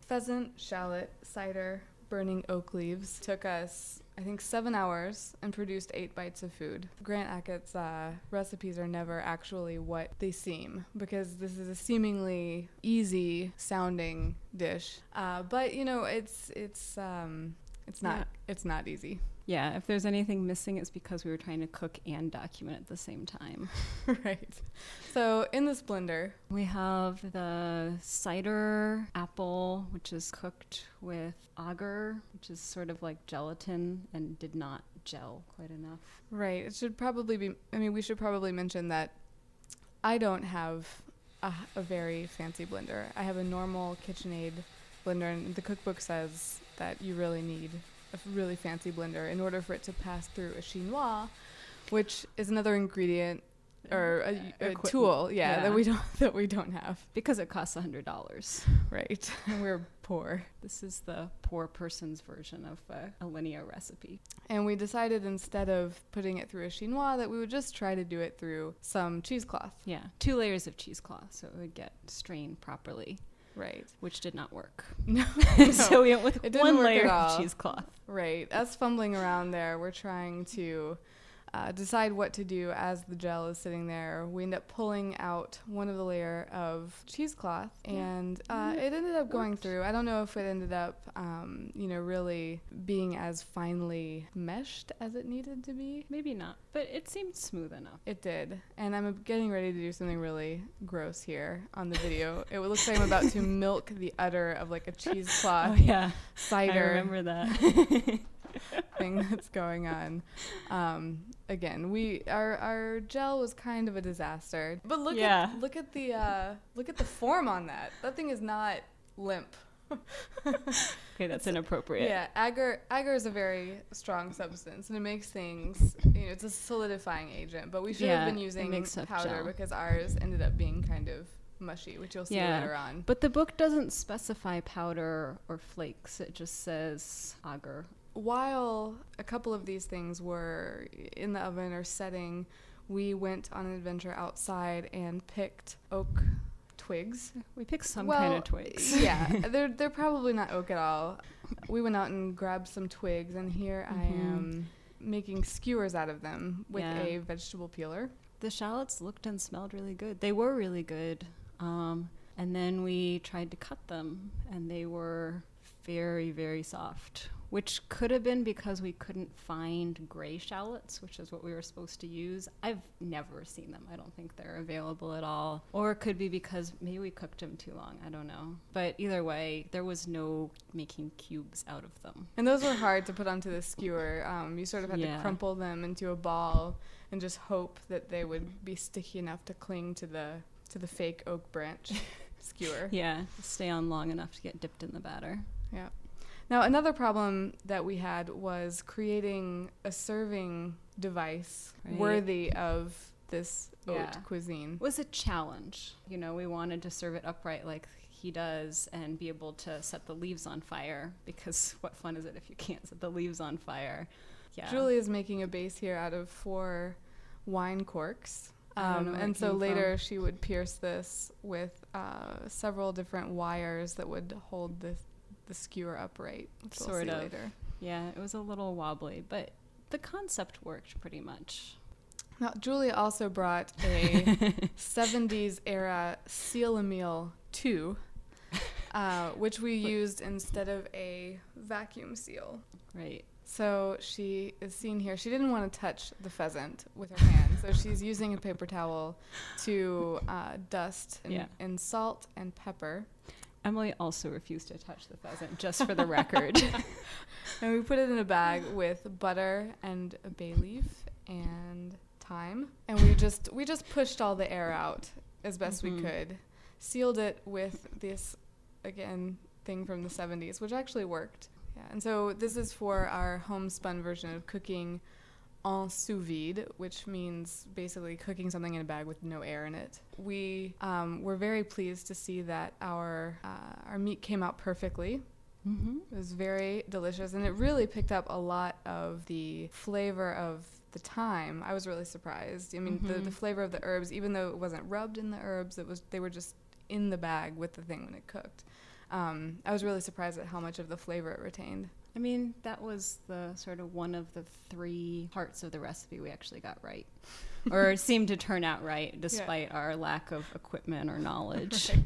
pheasant, shallot, cider, burning oak leaves. Took us, I think, 7 hours and produced 8 bites of food. Grant Achat's recipes are never actually what they seem, because this is a seemingly easy sounding dish. But you know, it's not easy. Yeah, if there's anything missing, it's because we were trying to cook and document at the same time. Right. So in this blender, we have the cider apple, which is cooked with agar, which is sort of like gelatin and did not gel quite enough. Right. It should probably be, we should probably mention that I don't have a very fancy blender. I have a normal KitchenAid blender, and the cookbook says that you really need a really fancy blender in order for it to pass through a chinois, which is another ingredient or a tool, that we don't have, because it costs $100. Right. And we're poor. This is the poor person's version of a Alinea recipe. And we decided, instead of putting it through a chinois, that we would just try to do it through some cheesecloth. Yeah, 2 layers of cheesecloth so it would get strained properly. Right. Which did not work. No. So we went with 1 layer of cheesecloth. Right. Us fumbling around there, we're trying to decide what to do as the gel is sitting there. We end up pulling out one of the layer of cheesecloth, and it ended up going through. I don't know if it ended up, really being as finely meshed as it needed to be. Maybe not, but it seemed smooth enough. It did. And I'm getting ready to do something really gross here on the video. It looks like I'm about to milk the udder of like a cheesecloth cider. I remember that. Thing that's going on. Again, our gel was kind of a disaster. But look at the form on that. That thing is not limp. Okay, that's inappropriate. Yeah, agar is a very strong substance, and it makes things, it's a solidifying agent, but we should have been using powder gel, because ours ended up being kind of mushy, which you'll see later on. But the book doesn't specify powder or flakes. It just says agar. While a couple of these things were in the oven or setting, we went on an adventure outside and picked oak twigs. We picked some kind of twigs. Yeah, they're probably not oak at all. We went out and grabbed some twigs, and here I am making skewers out of them with a vegetable peeler. The shallots looked and smelled really good. They were really good. And then we tried to cut them, and they were very, very soft, which could have been because we couldn't find gray shallots, which is what we were supposed to use. I've never seen them. I don't think they're available at all. Or it could be because maybe we cooked them too long. I don't know. But either way, there was no making cubes out of them. And those were hard to put onto the skewer. You sort of had to crumple them into a ball and just hope that they would be sticky enough to cling to the fake oak branch skewer. Yeah, stay on long enough to get dipped in the batter. Yeah. Now, another problem that we had was creating a serving device worthy of this haute cuisine. It was a challenge. We wanted to serve it upright like he does and be able to set the leaves on fire, because what fun is it if you can't set the leaves on fire? Yeah. Julie is making a base here out of 4 wine corks. And so later she would pierce this with several different wires that would hold the skewer upright, which we'll see later. Yeah, it was a little wobbly, but the concept worked pretty much. Now, Julia also brought a 70s era Seal-A-Meal 2, which we used instead of a vacuum seal. Right. So she is seen here. She didn't want to touch the pheasant with her hand, so she's using a paper towel to dust in salt and pepper. Emily also refused to touch the pheasant, just for the record. And we put it in a bag with butter and a bay leaf and thyme. And we just pushed all the air out as best we could. Sealed it with this, again, thing from the 70s, which actually worked. Yeah. And so this is for our homespun version of cooking en sous vide, which means basically cooking something in a bag with no air in it. We were very pleased to see that our meat came out perfectly. Mm-hmm. It was very delicious, and it really picked up a lot of the flavor of the thyme. I was really surprised. I mean, the flavor of the herbs, even though it wasn't rubbed in the herbs, they were just in the bag with the thing when it cooked. I was really surprised at how much of the flavor it retained. I mean, that was the sort of one of the 3 parts of the recipe we actually got right, or seemed to turn out right despite our lack of equipment or knowledge. Right.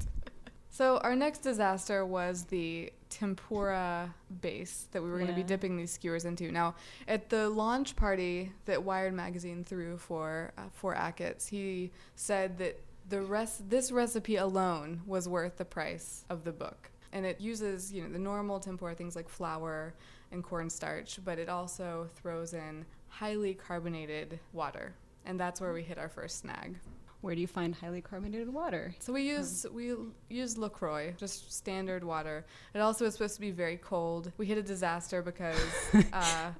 So our next disaster was the tempura base that we were going to be dipping these skewers into. Now, at the launch party that Wired Magazine threw for Ackett's, he said that this recipe alone was worth the price of the book. And it uses, the normal tempura things like flour and cornstarch, but it also throws in highly carbonated water. And that's where we hit our first snag. Where do you find highly carbonated water? So we use LaCroix, just standard water. It also is supposed to be very cold. We hit a disaster because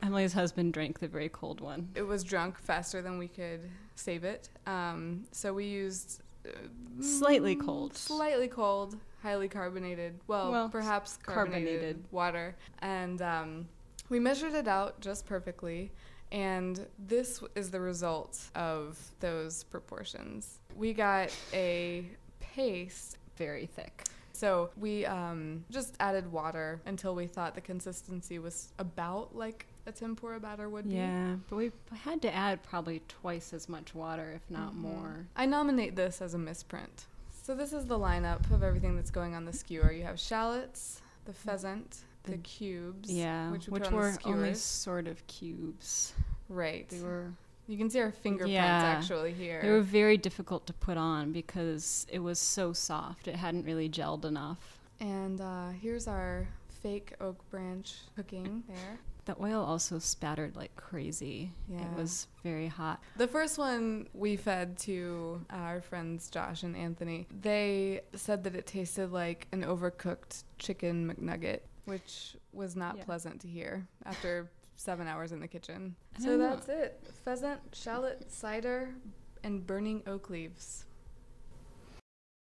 Emily's husband drank the very cold one. It was drunk faster than we could save it. So we used slightly cold, highly carbonated. Well, perhaps carbonated water, and we measured it out just perfectly. And this is the result of those proportions. We got a paste very thick. So we just added water until we thought the consistency was about like a tempura batter would be. Yeah, but we had to add probably twice as much water, if not more. I nominate this as a misprint. So this is the lineup of everything that's going on the skewer. You have shallots, the pheasant, the cubes, which were only sort of cubes. Right. They were. You can see our fingerprints actually here. They were very difficult to put on because it was so soft. It hadn't really gelled enough. And here's our fake oak branch cooking there. The oil also spattered like crazy. Yeah. It was very hot. The first one we fed to our friends Josh and Anthony, they said that it tasted like an overcooked chicken McNugget, which was not pleasant to hear after 7 hours in the kitchen. So that's it. Pheasant, shallot, cider, and burning oak leaves.